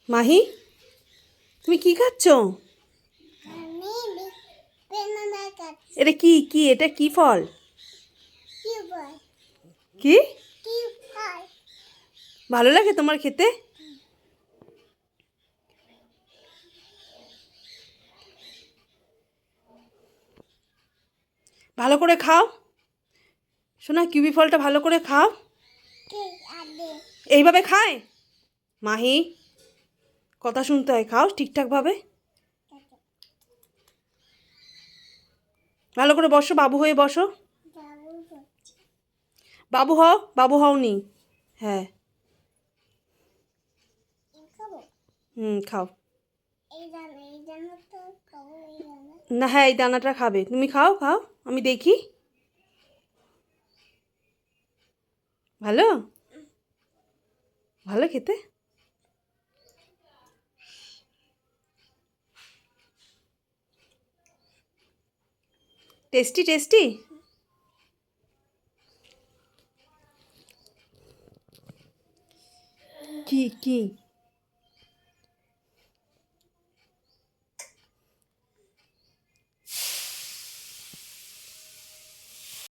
মাহি, তুমি কি খাচ্ছ? এটা কি কি এটা কি ফল? কি ভালো লাগে তোমার খেতে? ভালো করে খাও শোনা, কিউই ফলটা ভালো করে খাও। এইভাবে খায় মাহি? কথা শুনতে হয়, খাও ঠিকঠাকভাবে। ভালো করে বসো, বাবু হয়ে বসো। বাবু হও, বাবু হওনি। হ্যাঁ, খাও। না, হ্যাঁ, এই দানাটা খাবে তুমি। খাও খাও, আমি দেখি। ভালো, ভালো খেতে। Tasty tasty. কি কি